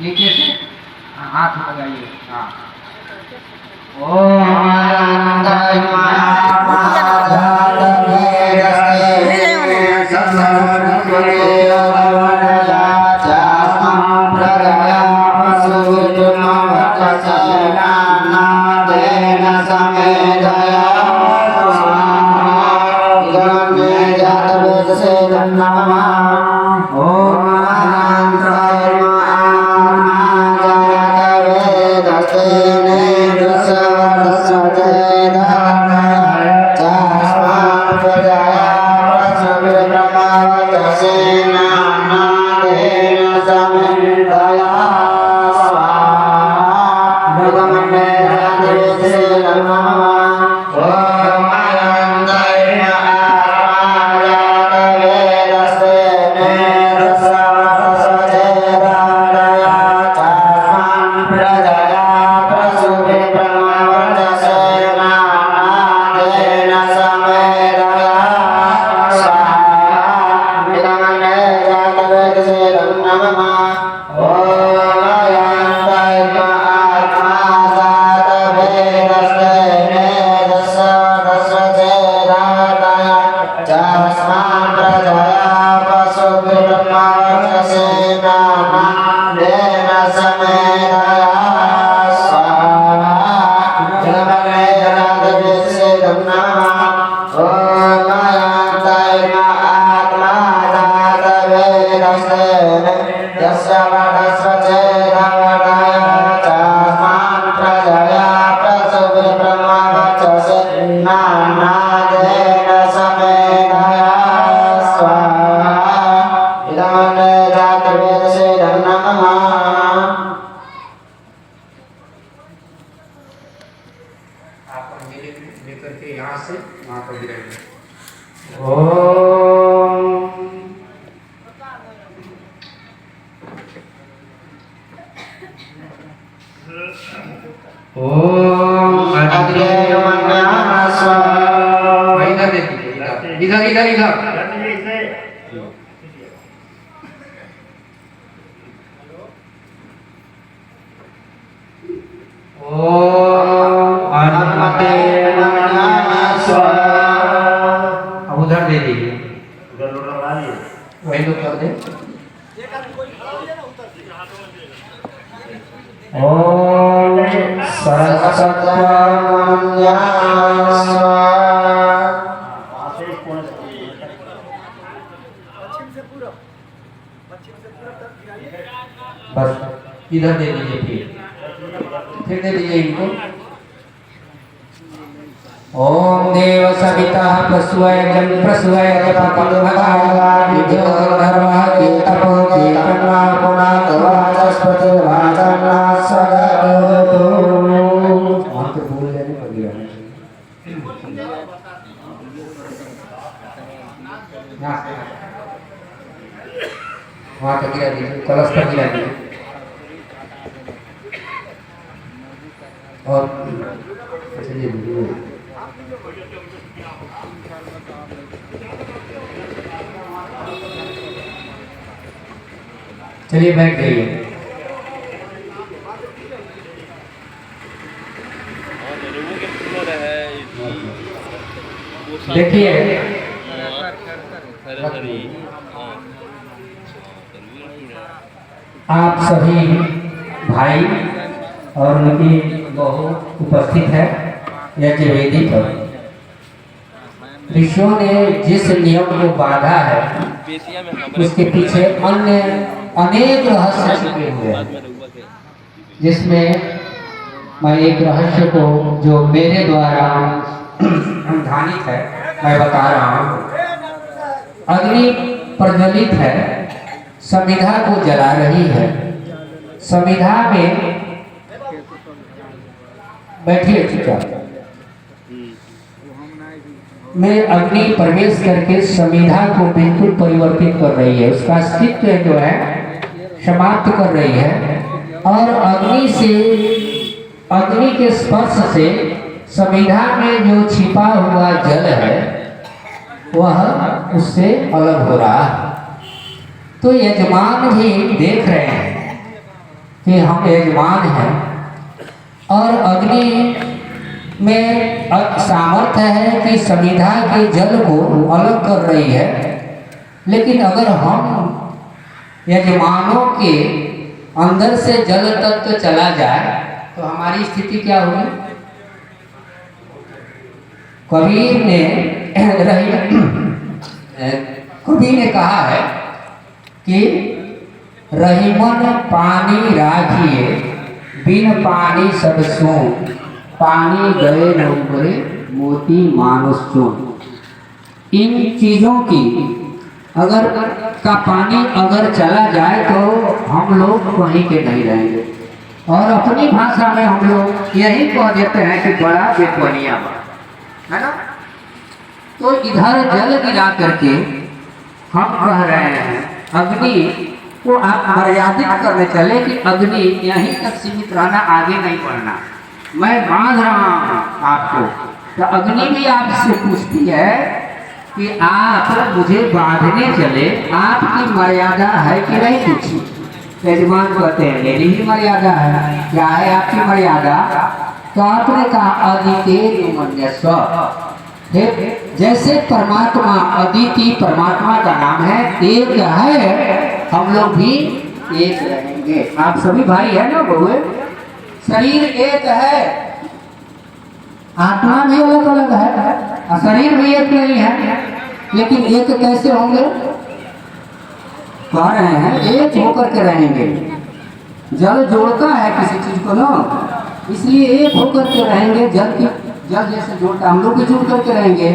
नीचे से हाथ लगाइए। हाँ। इधर इधर इधर उधर दे दीजिए, उधर लोटा लगा दिए, वही लोग कर दे। ओम सरस्वती बस इधर दे दीजिए, फिर दे दीजिए इनको। ओम देव सविता प्रसूय जन प्रसूय तपतिर्भगाय विद्योधर्मः के तपो के कर्मा पुना तवाचस्पति वाचना सगतो। वहाँ पे भूल जाने पर गिरा वहाँ पे गिरा दीजिए, कलश पर गिरा दीजिए। और चलिए चलिए बैठ जाइए। देखिए आप सभी भाई और उनकी बहू उपस्थित है यज्ञवेदी पर। ऋषियों ने जिस नियम को बांधा है उसके पीछे अन्य अनेक रहस्य छुपे हुए हैं, जिसमें मैं एक रहस्य को जो मेरे द्वारा अनुधानित है मैं बता रहा हूँ। अग्नि प्रज्वलित है, समिधा को जला रही है। समिधा में बैठिए चुपचाप में अग्नि प्रवेश करके समिधा को बिल्कुल परिवर्तित कर रही है, उसका अस्तित्व जो है समाप्त कर रही है। और अग्नि के स्पर्श से समिधा में जो छिपा हुआ जल है वह उससे अलग हो रहा है। तो यजमान भी देख रहे हैं कि हम यजमान हैं और अग्नि में सामर्थ्य है कि समिधा के जल को अलग कर रही है, लेकिन अगर हम यजमानों के अंदर से जल तत्व चला जाए तो हमारी स्थिति क्या होगी? कबीर ने कहा है कि रहीमन पानी राखिए बिन पानी सब सों, पानी गए न उबरे मोती मानुष चून। इन चीज़ों की अगर का पानी अगर चला जाए तो हम लोग वहीं के नहीं रहेंगे। और अपनी भाषा में हम लोग यही कह देते हैं कि बड़ा बेपनिया है ना। तो इधर जल गिरा करके हम कह रहे हैं अग्नि को आप मर्यादित करने चले कि अग्नि यहीं तक सीमित रहना, आगे नहीं बढ़ना। मैं बांध रहा हूँ आपको, तो अग्नि भी आपसे पूछती है कि आप मुझे बांधने चले, आपकी मर्यादा है कि नहीं पूछी। यजमान कहते हैं मेरी ही मर्यादा है। क्या है आपकी मर्यादा? तो आपने कहा अदिते मन्यस्व। जैसे परमात्मा अदिति परमात्मा का नाम है, एक है, हम लोग भी एक रहेंगे। आप सभी भाई है ना बहुए? शरीर एक है, आत्मा भी अलग अलग है, शरीर भी एक नहीं है, लेकिन एक कैसे होंगे? कह रहे हैं एक होकर के रहेंगे। जल जोड़ता है किसी चीज को ना, इसलिए एक होकर के रहेंगे। जल जैसे जोड़ता, हम लोग भी जुड़ करके रहेंगे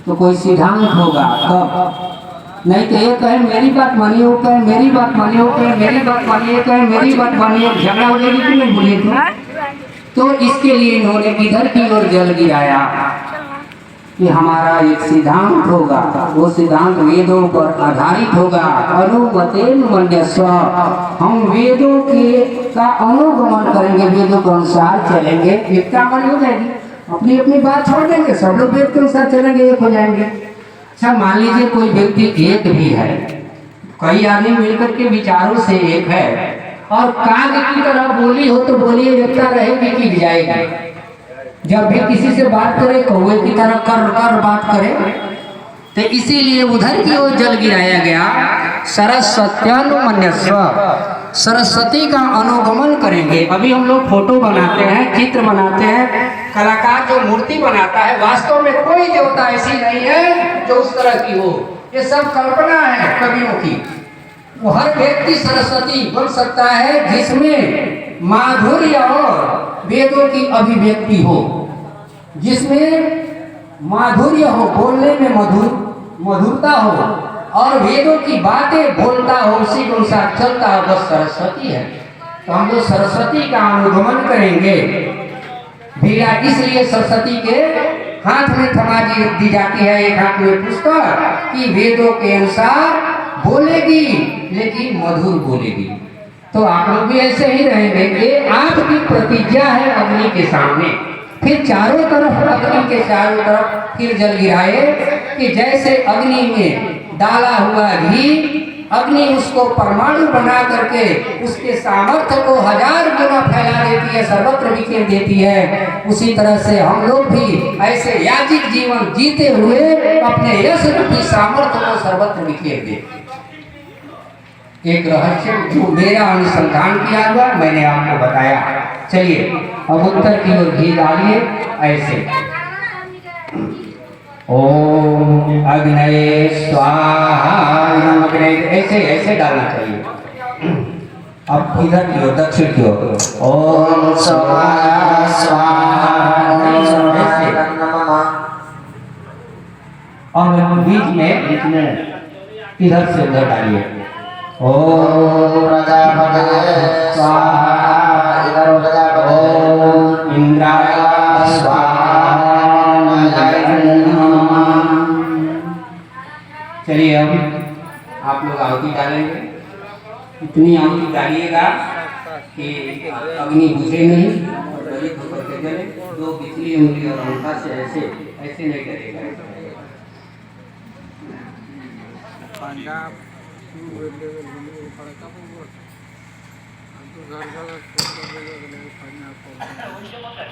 तो कोई सिद्धांत होगा तब। नहीं तो ये कहे मेरी बात मानिए, वो कहे मेरी बात मानिए, वो कहे मेरी बात मानिए, कहे मेरी बात मानिए, झगड़ा हो जाएगी कि नहीं बोलिए? तो इसके लिए इन्होंने किधर की ओर जल गिराया कि हमारा एक सिद्धांत होगा, वो सिद्धांत वेदों पर आधारित होगा। अनुमतेन मन्यस्व, हम वेदों के का अनुगमन करेंगे, वेदों के अनुसार चलेंगे। एकता मन हो जाएगी, अपनी अपनी बात छोड़ देंगे, सब लोग वेद के अनुसार चलेंगे, एक हो जाएंगे। अच्छा मान लीजिए कोई व्यक्ति एक भी है, कई आदमी मिलकर के विचारों से एक है और काग की तरह बोली हो तो बोलिए एकता रहेगी कि जाएगी? जब भी किसी से बात करे कौवे की तरह कर कर बात करे। तो इसीलिए उधर की ओर जल गिराया गया। सरस्वत्यानुमन्यस्व, सरस्वती का अनुगमन करेंगे। अभी हम लोग फोटो बनाते हैं, चित्र बनाते हैं, कलाकार जो मूर्ति बनाता है, वास्तव में कोई देवता ऐसी नहीं है जो उस तरह की हो, ये सब कल्पना है कवियों की। वो हर व्यक्ति सरस्वती बन सकता है जिसमें माधुर्य और वेदों की अभिव्यक्ति हो, जिसमें माधुर्य हो, बोलने में मधुरता हो और वेदों की बातें बोलता हो, उसी के अनुसार चलता हो, बस सरस्वती है। तो हम लोग सरस्वती का अनुगमन करेंगे। वीणा इसलिए सरस्वती के हाथ में थमा दी जाती है, एक हाथ में पुस्तक, कि वेदों के अनुसार बोलेगी लेकिन मधुर बोलेगी। तो आप लोग भी ऐसे ही रहेंगे। ये आपकी प्रतिज्ञा है अग्नि के सामने। फिर चारों तरफ अग्नि के चारों तरफ फिर जल गिराए कि जैसे अग्नि में डाला हुआ घी, अग्नि उसको परमाणु बना करके उसके सामर्थ्य को 1000 गुना फैला देती है, सर्वत्र बिखेर देती है। उसी तरह से हम लोग भी ऐसे याजिक जीवन जीते हुए अपने यश रूपी सामर्थ्य को सर्वत्र बिखेर देते। एक रहस्य जो मेरा अनुसंधान किया हुआ मैंने आपको बताया। चलिए अब उत्तर की ओर घी डालिए ऐसे। ओम अग्नये स्वाहा, ऐसे ऐसे डालना चाहिए। अब इधर की ओर, दक्षिण की ओर, ओम स्वाहा और बीच में इधर से उधर डालिए। ओम प्रजापतये स्वाहा, इधर ओम इंद्राय स्वाहा। चलिए अब आप लोग आहुति डालेंगे। इतनी आहुति डालिएगा कि अग्नि बुझे नहीं और दलित होकर के जले। दो पिछली उंगली और अंगूठा से ऐसे ऐसे नहीं करेगा। पंजाब